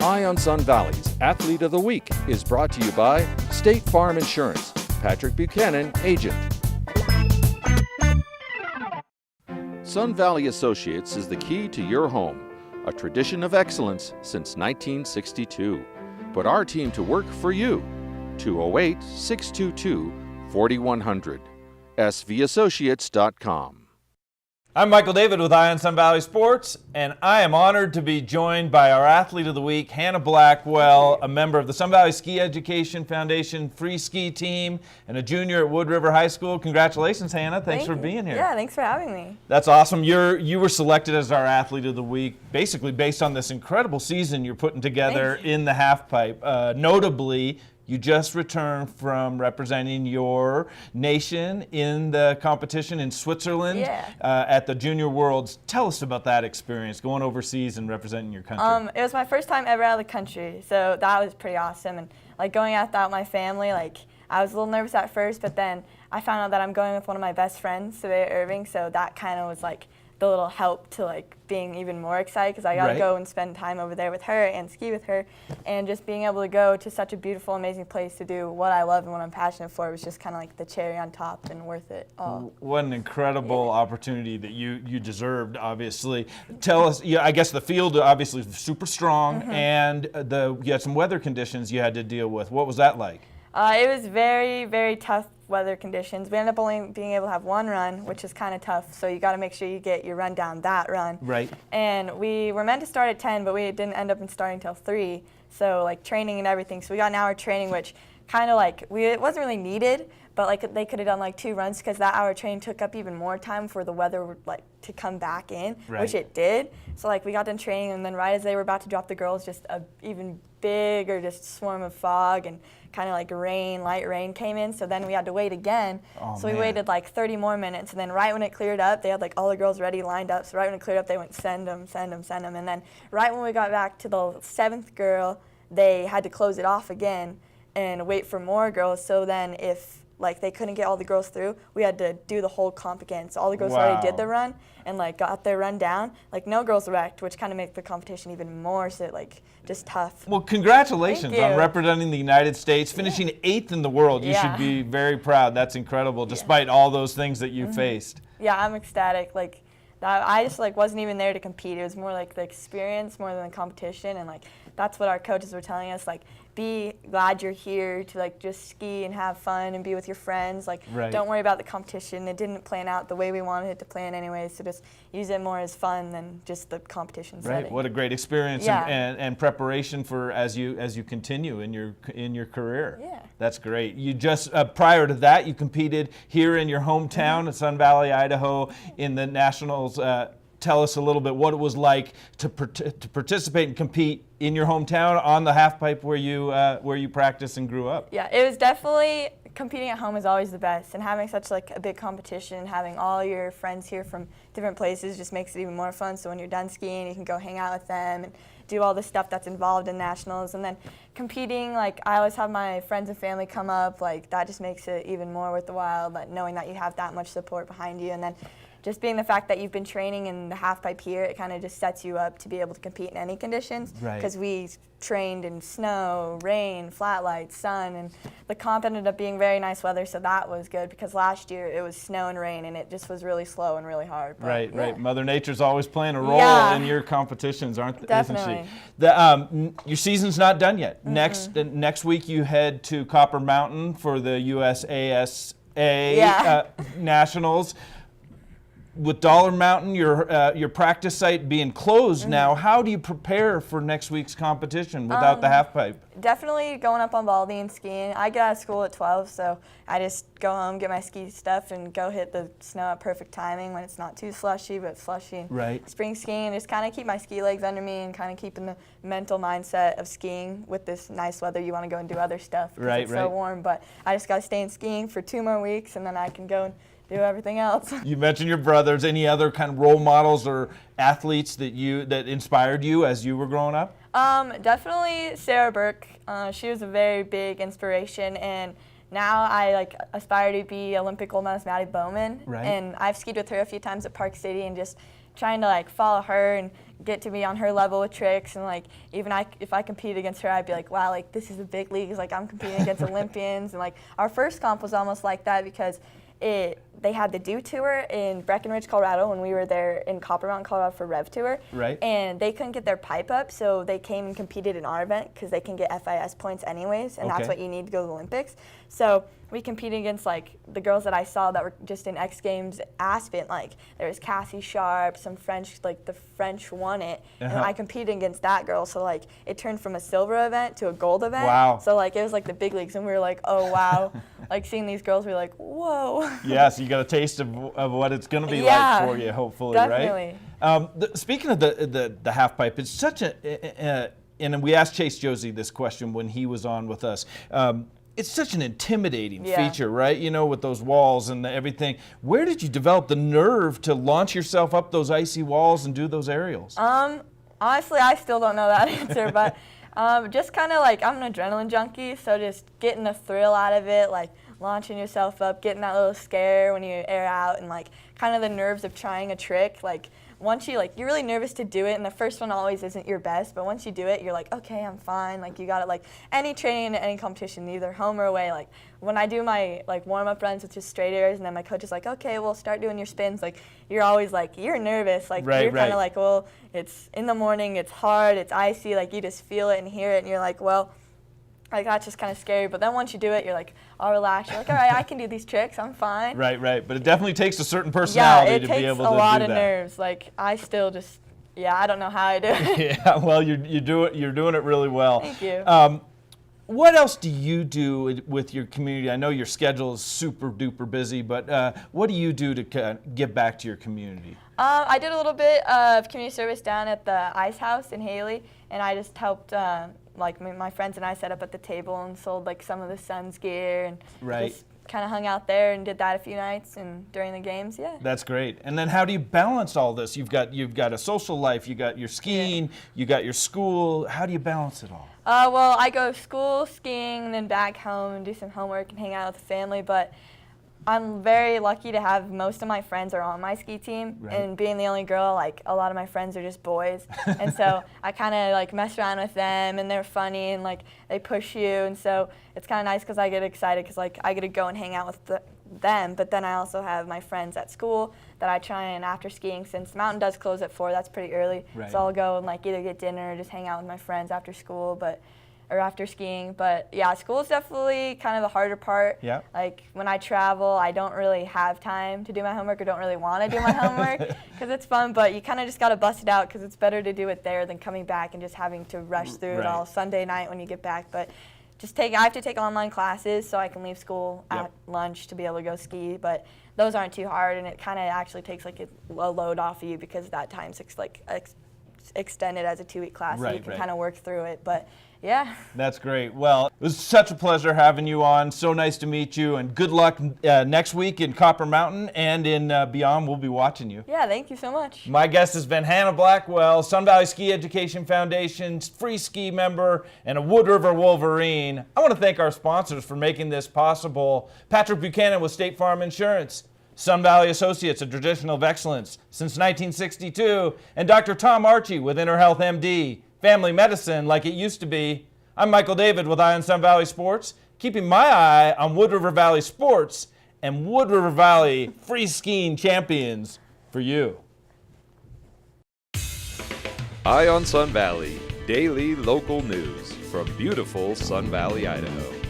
Eye on Sun Valley's Athlete of the Week is brought to you by State Farm Insurance. Patrick Buchanan, agent. Sun Valley Associates is the key to your home, a tradition of excellence since 1962. Put our team to work for you. 208-622-4100. svassociates.com. I'm Michael David with Eye on Sun Valley Sports, and I am honored to be joined by our Athlete of the Week, Hanna Blackwell, a member of the Sun Valley Ski Education Foundation free ski team and a junior at Wood River High School. Congratulations, Hanna. Thanks for being here. Yeah, thanks for having me. That's awesome. You were selected as our Athlete of the Week basically based on this incredible season you're putting together in the halfpipe. Notably, you just returned from representing your nation in the competition in Switzerland at the Junior Worlds. Tell us about that experience, going overseas and representing your country. It was my first time ever out of the country, so that was pretty awesome. And like going out that with my family, like I was a little nervous at first, but then I found out that I'm going with one of my best friends, Savea Irving, so that kind of was like the little help to like being even more excited because I got to go and spend time over there with her and ski with her, and just being able to go to such a beautiful, amazing place to do what I love and what I'm passionate for was just kind of like the cherry on top and worth it all. What an incredible opportunity that you deserved, obviously. Tell us, I guess the field obviously is super strong, and you had some weather conditions you had to deal with. What was that like? It was very, very tough weather conditions. We ended up only being able to have one run, which is kind of tough, so you got to make sure you get your run down that run. Right. And we were meant to start at 10, but we didn't end up starting until 3, so like training and everything. So we got an hour training, which kind of like, it wasn't really needed, but like they could have done like 2 runs because that hour training took up even more time for the weather like to come back in, which it did. So like we got done training, and then right as they were about to drop the girls, just a even bigger just swarm of fog and kind of like rain, light rain came in, so then we had to wait again. We waited like 30 more minutes, and then right when it cleared up, they had like all the girls ready lined up, so right when it cleared up, they went send them, send them, send them, and then right when we got back to the 7th girl, they had to close it off again and wait for more girls, so then if like they couldn't get all the girls through, we had to do the whole comp again. So all the girls already did the run and like got their run down. Like no girls wrecked, which kind of made the competition even more so like just tough. Well, congratulations on representing the United States, finishing 8th in the world. You should be very proud. That's incredible, despite all those things that you faced. Yeah, I'm ecstatic. Like that, I just like wasn't even there to compete. It was more like the experience more than the competition, and like that's what our coaches were telling us. Like, be glad you're here to like just ski and have fun and be with your friends. Like, don't worry about the competition. It didn't plan out the way we wanted it to plan anyway. So just use it more as fun than just the competition setting. What a great experience and preparation for as you continue in your career. Yeah. That's great. You just prior to that, you competed here in your hometown at Sun Valley, Idaho, in the nationals. Tell us a little bit what it was like to participate and compete in your hometown on the halfpipe where you practiced and grew up. Yeah, it was definitely, competing at home is always the best, and having such like a big competition, having all your friends here from different places just makes it even more fun. So when you're done skiing, you can go hang out with them and do all the stuff that's involved in nationals. And then competing, like I always have my friends and family come up, like that just makes it even more worth the while, like knowing that you have that much support behind you. And then just being the fact that you've been training in the halfpipe here, it kind of just sets you up to be able to compete in any conditions. Because we trained in snow, rain, flat lights, sun, and the comp ended up being very nice weather, so that was good because last year it was snow and rain, and it just was really slow and really hard. But, right. Mother Nature's always playing a role in your competitions, isn't she? Your season's not done yet. Next week you head to Copper Mountain for the USASA Nationals. With Dollar Mountain, your practice site being closed now, how do you prepare for next week's competition without the halfpipe? Definitely going up on Baldy and skiing. I get out of school at 12, so I just go home, get my ski stuff, and go hit the snow at perfect timing when it's not too slushy, but slushy. Spring skiing, just kind of keep my ski legs under me and kind of keep in the mental mindset of skiing. With this nice weather, you want to go and do other stuff because it's so warm, but I just got to stay in skiing for 2 more weeks, and then I can go and do everything else. You mentioned your brothers. Any other kind of role models or athletes that inspired you as you were growing up? Definitely Sarah Burke. She was a very big inspiration, and now I aspire to be Olympic gold medalist Maddie Bowman. And I've skied with her a few times at Park City, and just trying to like follow her and get to be on her level with tricks, and like even if I compete against her, I'd be like, wow, like this is the big leagues, like I'm competing against Olympians. And like our first comp was almost like that because they had the Dew Tour in Breckenridge, Colorado, when we were there in Copper Mountain, Colorado for Rev Tour. Right. And they couldn't get their pipe up, so they came and competed in our event because they can get FIS points anyways, and that's what you need to go to the Olympics. So we competed against like the girls that I saw that were just in X Games Aspen. Like there was Cassie Sharp, some French, like the French won it, and I competed against that girl. So like it turned from a silver event to a gold event. Wow. So like it was like the big leagues, and we were like, oh wow, like seeing these girls, we were like, whoa. Yeah, so you got a taste of what it's going to be like for you, hopefully, definitely. Right? Speaking of the half pipe, it's such and we asked Chase Josie this question when he was on with us. It's such an intimidating feature, right? You know, with those walls and everything. Where did you develop the nerve to launch yourself up those icy walls and do those aerials? Honestly, I still don't know that answer, but just kind of like I'm an adrenaline junkie, so just getting the thrill out of it, like launching yourself up, getting that little scare when you air out, and like kind of the nerves of trying a trick. Like once you you're really nervous to do it, and the first one always isn't your best, but once you do it, you're like, okay, I'm fine. Like you got it. Like any training, any competition, either home or away. Like when I do my like warm-up runs with just straight airs, and then my coach is like, okay, well start doing your spins. Like you're always like you're nervous. Like you're kind of like, well, it's in the morning, it's hard, it's icy. Like you just feel it and hear it, and you're like, well. Like that's just kind of scary, but then once you do it, you're like all relaxed. You're like, all right, I can do these tricks. I'm fine. Right. But it definitely takes a certain personality to be able to do that. Yeah, it takes a lot of nerves. Like I still just, I don't know how I do it. Yeah, well, you're doing it really well. Thank you. What else do you do with your community? I know your schedule is super duper busy, but what do you do to give back to your community? I did a little bit of community service down at the Ice House in Haley, and I just helped. Like my friends and I set up at the table and sold like some of the Suns gear, and just kind of hung out there and did that a few nights and during the games. Yeah. That's great. And then how do you balance all this? You've got a social life, you got your skiing, you got your school. How do you balance it all? Well, I go to school, skiing, and then back home and do some homework and hang out with the family. But I'm very lucky to have most of my friends are on my ski team, and being the only girl, like a lot of my friends are just boys, and so I kind of like mess around with them, and they're funny and like they push you, and so it's kind of nice because I get excited because like I get to go and hang out with them, but then I also have my friends at school that I try and after skiing, since the mountain does close at 4, that's pretty early, so I'll go and like either get dinner or just hang out with my friends after school, or after skiing. But yeah, school is definitely kind of the harder part. Yeah. Like when I travel, I don't really have time to do my homework or don't really want to do my homework because it's fun, but you kind of just got to bust it out because it's better to do it there than coming back and just having to rush through it all Sunday night when you get back. But I have to take online classes so I can leave school at lunch to be able to go ski, but those aren't too hard, and it kind of actually takes like a load off of you because that time's extended as a 2-week class, so you can kind of work through it. But yeah. That's great. Well, it was such a pleasure having you on. So nice to meet you, and good luck next week in Copper Mountain and in beyond. We'll be watching you. Yeah, thank you so much. My guest has been Hanna Blackwell, Sun Valley Ski Education Foundation's free ski member and a Wood River Wolverine. I want to thank our sponsors for making this possible. Patrick Buchanan with State Farm Insurance, Sun Valley Associates, a tradition of excellence since 1962, and Dr. Tom Archie with Inner Health MD. Family medicine like it used to be. I'm Michael David with Eye on Sun Valley Sports, keeping my eye on Wood River Valley sports and Wood River Valley free skiing champions for you. Eye on Sun Valley, daily local news from beautiful Sun Valley, Idaho.